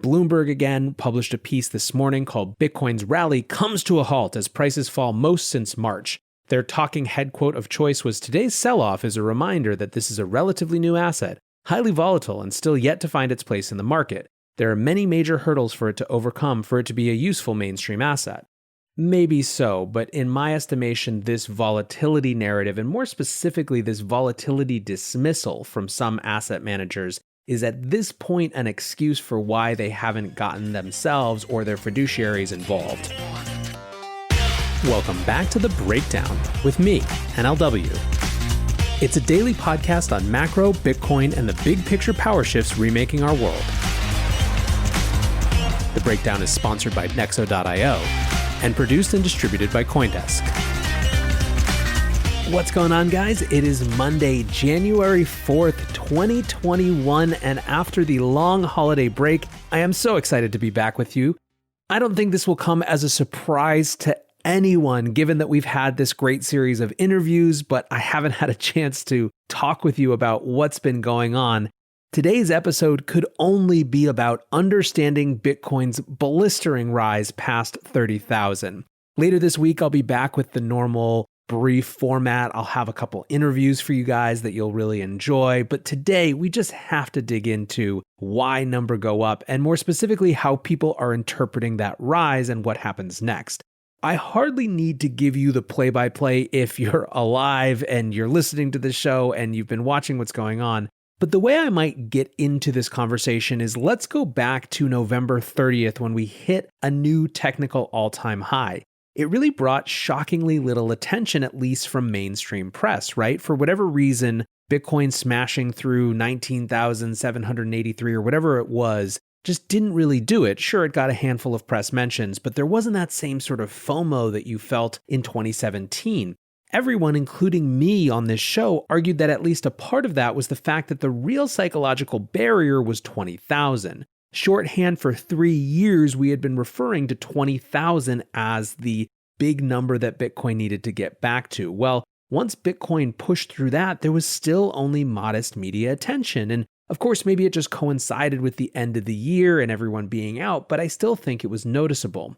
Bloomberg again published a piece this morning called Bitcoin's Rally Comes to a Halt as Prices Fall Most Since March. Their talking head quote of choice was, "Today's sell-off is a reminder that this is a relatively new asset, highly volatile and still yet to find its place in the market. There are many major hurdles for it to overcome for it to be a useful mainstream asset." Maybe so, but in my estimation, this volatility narrative, and more specifically this volatility dismissal from some asset managers, is at this point an excuse for why they haven't gotten themselves or their fiduciaries involved. Welcome back to The Breakdown with me, NLW. It's a daily podcast on macro, Bitcoin, and the big picture power shifts remaking our world. The Breakdown is sponsored by Nexo.io and produced and distributed by CoinDesk. What's going on, guys? It is Monday, January 4th, 2021, and after the long holiday break, I am so excited to be back with you. I don't think this will come as a surprise to anyone, given that we've had this great series of interviews, but I haven't had a chance to talk with you about what's been going on. Today's episode could only be about understanding Bitcoin's blistering rise past 30,000. Later this week, I'll be back with the normal brief format. I'll have a couple interviews for you guys that you'll really enjoy. But today, we just have to dig into why number go up, and more specifically, how people are interpreting that rise and what happens next. I hardly need to give you the play-by-play if you're alive and you're listening to the show and you've been watching what's going on. But the way I might get into this conversation is let's go back to November 30th when we hit a new technical all-time high. It really brought shockingly little attention, at least from mainstream press, right? For whatever reason, Bitcoin smashing through 19,783 or whatever it was just didn't really do it. Sure, it got a handful of press mentions, but there wasn't that same sort of FOMO that you felt in 2017. Everyone, including me on this show, argued that at least a part of that was the fact that the real psychological barrier was 20,000. Shorthand for 3 years, we had been referring to 20,000 as the big number that Bitcoin needed to get back to. Well, once Bitcoin pushed through that, there was still only modest media attention. And of course, maybe it just coincided with the end of the year and everyone being out, but I still think it was noticeable.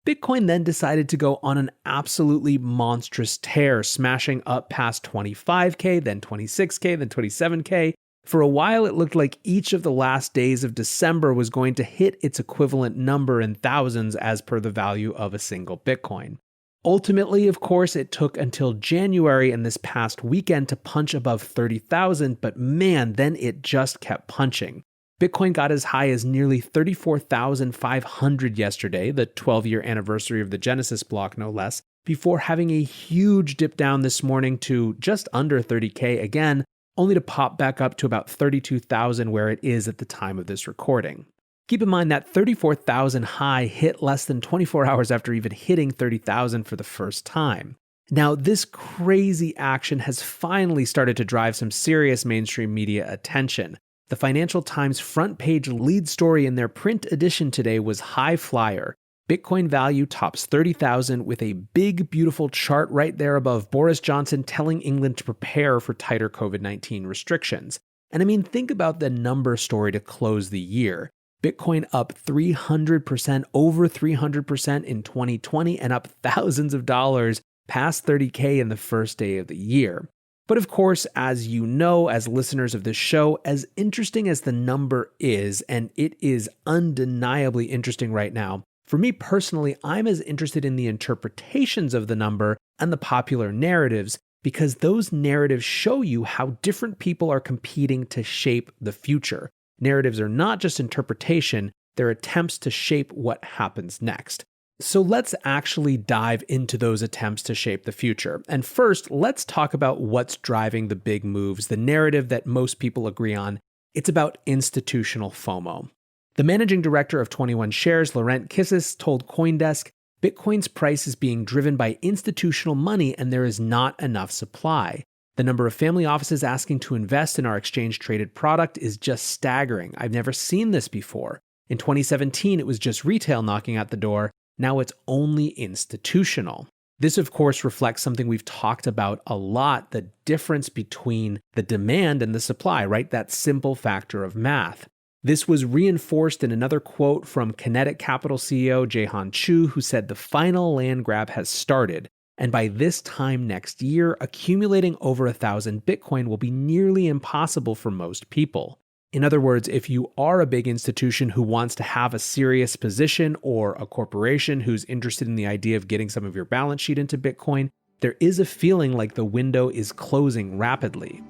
Bitcoin then decided to go on an absolutely monstrous tear, smashing up past 25K, then 26K, then 27K. For a while, it looked like each of the last days of December was going to hit its equivalent number in thousands as per the value of a single Bitcoin. Ultimately, of course, it took until January and this past weekend to punch above 30,000, but man, then it just kept punching. Bitcoin got as high as nearly 34,500 yesterday, the 12-year anniversary of the Genesis block no less, before having a huge dip down this morning to just under 30K again, only to pop back up to about 32,000 where it is at the time of this recording. Keep in mind that 34,000 high hit less than 24 hours after even hitting 30,000 for the first time. Now, this crazy action has finally started to drive some serious mainstream media attention. The Financial Times front page lead story in their print edition today was High Flyer. Bitcoin value tops 30,000 with a big, beautiful chart right there above Boris Johnson telling England to prepare for tighter COVID-19 restrictions. And I mean, think about the number story to close the year. Bitcoin up 300%, over 300% in 2020, and up thousands of dollars past 30K in the first day of the year. But of course, as you know, as listeners of this show, as interesting as the number is, and it is undeniably interesting right now, for me personally, I'm as interested in the interpretations of the number and the popular narratives, because those narratives show you how different people are competing to shape the future. Narratives are not just interpretation, they're attempts to shape what happens next. So let's actually dive into those attempts to shape the future. And first, let's talk about what's driving the big moves, the narrative that most people agree on. It's about institutional FOMO. The managing director of 21 Shares, Laurent Kissis, told CoinDesk, Bitcoin's price is being driven by institutional money and there is not enough supply. The number of family offices asking to invest in our exchange-traded product is just staggering. I've never seen this before. In 2017, it was just retail knocking at the door. Now it's only institutional. This, of course, reflects something we've talked about a lot, the difference between the demand and the supply, right? That simple factor of math. This was reinforced in another quote from Kinetic Capital CEO Jaehan Chu, who said the final land grab has started, and by this time next year, accumulating over 1,000 Bitcoin will be nearly impossible for most people. In other words, if you are a big institution who wants to have a serious position or a corporation who's interested in the idea of getting some of your balance sheet into Bitcoin, there is a feeling like the window is closing rapidly.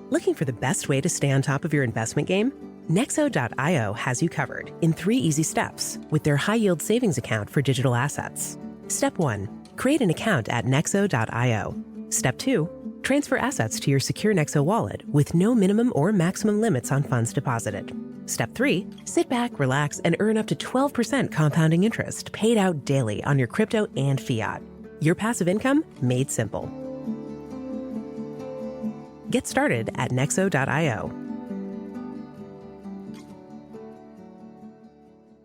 Looking for the best way to stay on top of your investment game? Nexo.io has you covered in 3 easy steps with their high-yield savings account for digital assets. Step 1. Create an account at Nexo.io. Step 2. Transfer assets to your secure Nexo wallet with no minimum or maximum limits on funds deposited. Step 3. Sit back, relax, and earn up to 12% compounding interest paid out daily on your crypto and fiat. Your passive income made simple. Get started at Nexo.io.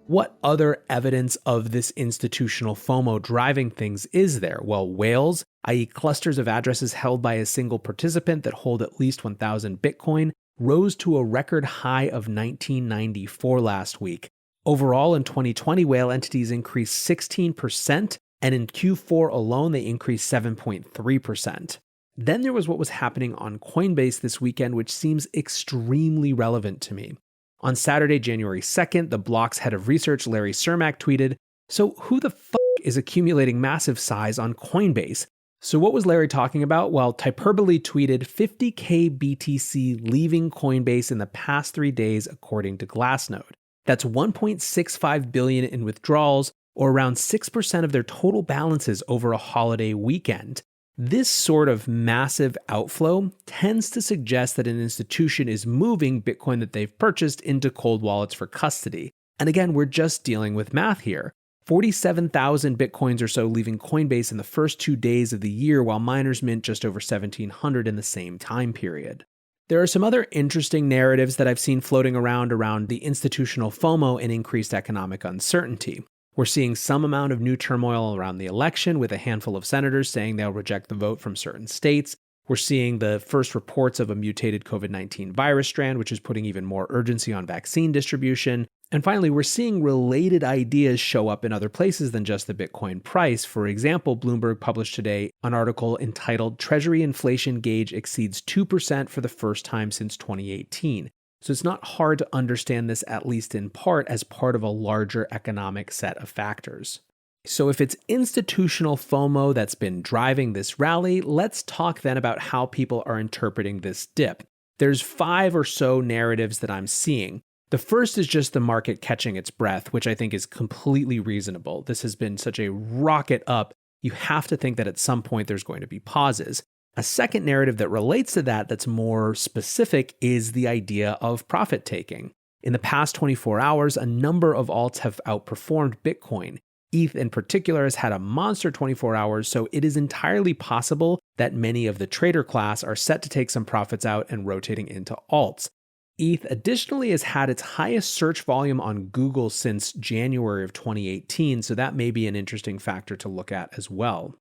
What other evidence of this institutional FOMO driving things is there? Well, whales, i.e. clusters of addresses held by a single participant that hold at least 1,000 Bitcoin, rose to a record high of 1994 last week. Overall, in 2020, whale entities increased 16%, and in Q4 alone, they increased 7.3%. Then there was what was happening on Coinbase this weekend, which seems extremely relevant to me. On Saturday, January 2nd, the block's head of research, Larry Cermak, tweeted, "So who the fuck is accumulating massive size on Coinbase?" So what was Larry talking about? Well, Hyperbole tweeted 50K BTC leaving Coinbase in the past 3 days, according to Glassnode. That's 1.65 billion in withdrawals, or around 6% of their total balances over a holiday weekend. This sort of massive outflow tends to suggest that an institution is moving Bitcoin that they've purchased into cold wallets for custody. And again, we're just dealing with math here. 47,000 Bitcoins or so leaving Coinbase in the first 2 days of the year, while miners mint just over 1,700 in the same time period. There are some other interesting narratives that I've seen floating around the institutional FOMO and increased economic uncertainty. We're seeing some amount of new turmoil around the election, with a handful of senators saying they'll reject the vote from certain states. We're seeing the first reports of a mutated COVID-19 virus strand, which is putting even more urgency on vaccine distribution. And finally, we're seeing related ideas show up in other places than just the Bitcoin price. For example, Bloomberg published today an article entitled "Treasury Inflation Gauge Exceeds 2% for the First Time Since 2018. So it's not hard to understand this, at least in part, as part of a larger economic set of factors. So if it's institutional FOMO that's been driving this rally, let's talk then about how people are interpreting this dip. There's 5 or so narratives that I'm seeing. The first is just the market catching its breath, which I think is completely reasonable. This has been such a rocket up, you have to think that at some point there's going to be pauses. A second narrative that relates to that that's more specific is the idea of profit taking. In the past 24 hours, a number of alts have outperformed Bitcoin. ETH in particular has had a monster 24 hours, so it is entirely possible that many of the trader class are set to take some profits out and rotating into alts. ETH additionally has had its highest search volume on Google since January of 2018, so that may be an interesting factor to look at as well.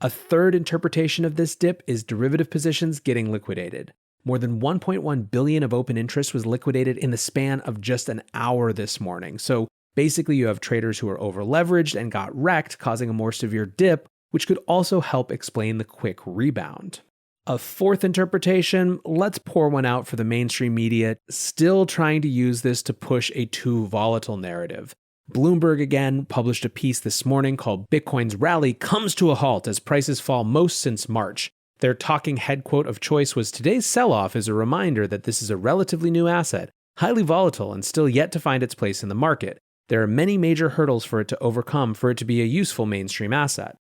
A third interpretation of this dip is derivative positions getting liquidated. More than 1.1 billion of open interest was liquidated in the span of just an hour this morning. So basically you have traders who are over-leveraged and got wrecked, causing a more severe dip, which could also help explain the quick rebound. A fourth interpretation, let's pour one out for the mainstream media, still trying to use this to push a too volatile narrative. Bloomberg again published a piece this morning called "Bitcoin's Rally Comes to a Halt as Prices Fall Most Since March." Their talking head quote of choice was, "Today's sell-off is a reminder that this is a relatively new asset, highly volatile and still yet to find its place in the market. There are many major hurdles for it to overcome for it to be a useful mainstream asset."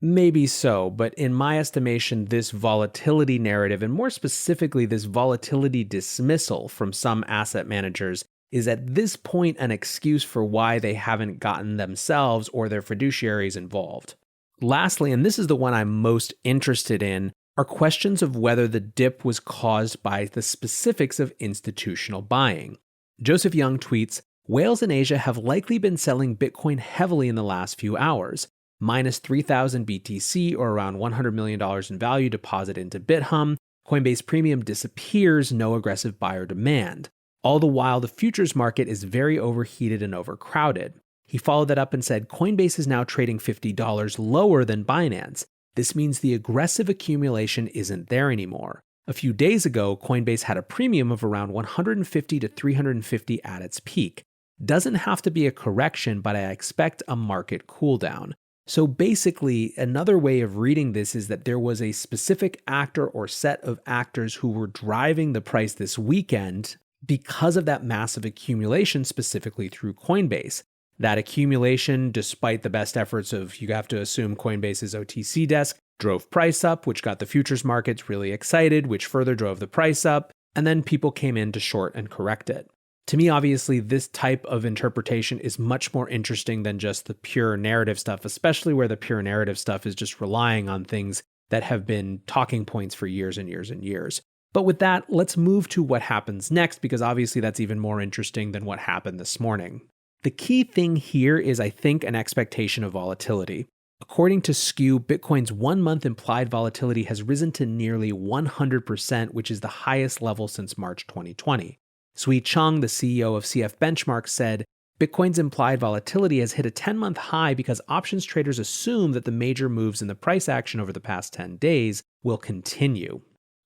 Maybe so, but in my estimation, this volatility narrative, and more specifically this volatility dismissal from some asset managers, is at this point an excuse for why they haven't gotten themselves or their fiduciaries involved. Lastly, and this is the one I'm most interested in, are questions of whether the dip was caused by the specifics of institutional buying. Joseph Young tweets, "Whales in Asia have likely been selling Bitcoin heavily in the last few hours. Minus 3,000 BTC, or around $100 million in value, deposit into BitHum. Coinbase Premium disappears, no aggressive buyer demand. All the while, the futures market is very overheated and overcrowded. He followed that up and said, Coinbase is now trading $50 lower than Binance. This means the aggressive accumulation isn't there anymore. A few days ago, Coinbase had a premium of around 150 to 350 at its peak. Doesn't have to be a correction, but I expect a market cooldown. So basically, another way of reading this is that there was a specific actor or set of actors who were driving the price this weekend because of that massive accumulation, specifically through Coinbase. That accumulation, despite the best efforts of, you have to assume, Coinbase's OTC desk, drove price up, which got the futures markets really excited, which further drove the price up, and then people came in to short and correct it. To me, obviously, this type of interpretation is much more interesting than just the pure narrative stuff, especially where the pure narrative stuff is just relying on things that have been talking points for years and years and years. But with that, let's move to what happens next, because obviously that's even more interesting than what happened this morning. The key thing here is, I think, an expectation of volatility. According to Skew, Bitcoin's 1-month implied volatility has risen to nearly 100%, which is the highest level since March 2020. Sui Chung, the CEO of CF Benchmark, said, Bitcoin's implied volatility has hit a 10-month high because options traders assume that the major moves in the price action over the past 10 days will continue.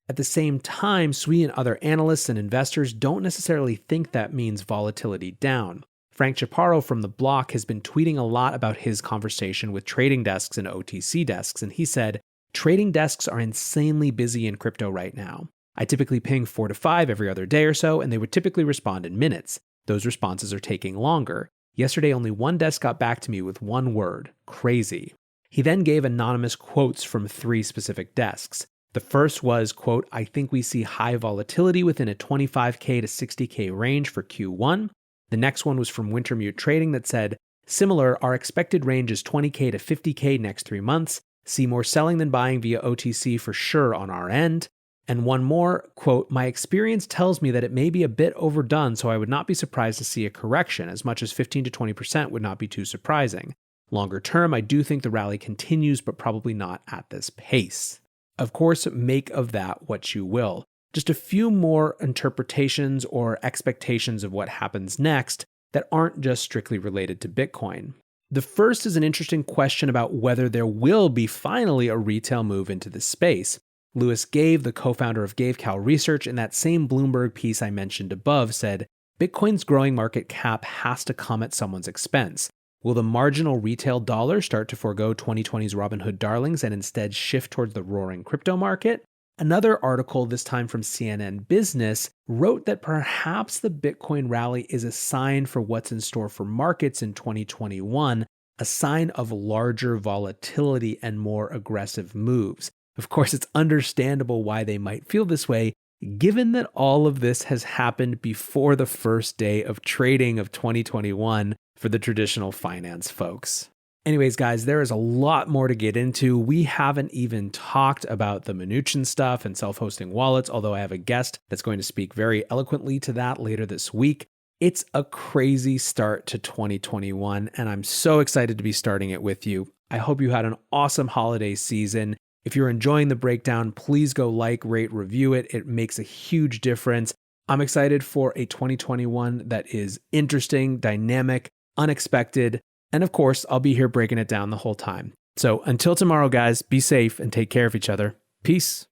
At the same time, Sui and other analysts and investors don't necessarily think that means volatility down. Frank Chaparro from The Block has been tweeting a lot about his conversation with trading desks and OTC desks, and he said, trading desks are insanely busy in crypto right now. I typically ping 4 to 5 every other day or so, and they would typically respond in minutes. Those responses are taking longer. Yesterday, only one desk got back to me with one word: crazy. He then gave anonymous quotes from 3 specific desks. The first was, quote, I think we see high volatility within a 25K to 60K range for Q1. The next one was from Wintermute Trading that said, similar, our expected range is 20K to 50K next 3 months. See more selling than buying via OTC for sure on our end. And one more, quote, my experience tells me that it may be a bit overdone, so I would not be surprised to see a correction. As much as 15 to 20% would not be too surprising. Longer term, I do think the rally continues, but probably not at this pace. Of course, make of that what you will. Just a few more interpretations or expectations of what happens next that aren't just strictly related to Bitcoin. The first is an interesting question about whether there will be finally a retail move into this space. Louis Gave, the co-founder of GaveCal Research, in that same Bloomberg piece I mentioned above, said, Bitcoin's growing market cap has to come at someone's expense. Will the marginal retail dollar start to forego 2020's Robinhood darlings and instead shift towards the roaring crypto market? Another article, this time from CNN Business, wrote that perhaps the Bitcoin rally is a sign for what's in store for markets in 2021, a sign of larger volatility and more aggressive moves. Of course, it's understandable why they might feel this way, given that all of this has happened before the first day of trading of 2021 for the traditional finance folks. Anyways, guys, there is a lot more to get into. We haven't even talked about the Mnuchin stuff and self-hosting wallets, although I have a guest that's going to speak very eloquently to that later this week. It's a crazy start to 2021, and I'm so excited to be starting it with you. I hope you had an awesome holiday season. If you're enjoying the breakdown, please go like, rate, review it. It makes a huge difference. I'm excited for a 2021 that is interesting, dynamic, unexpected, and of course, I'll be here breaking it down the whole time. So until tomorrow, guys, be safe and take care of each other. Peace.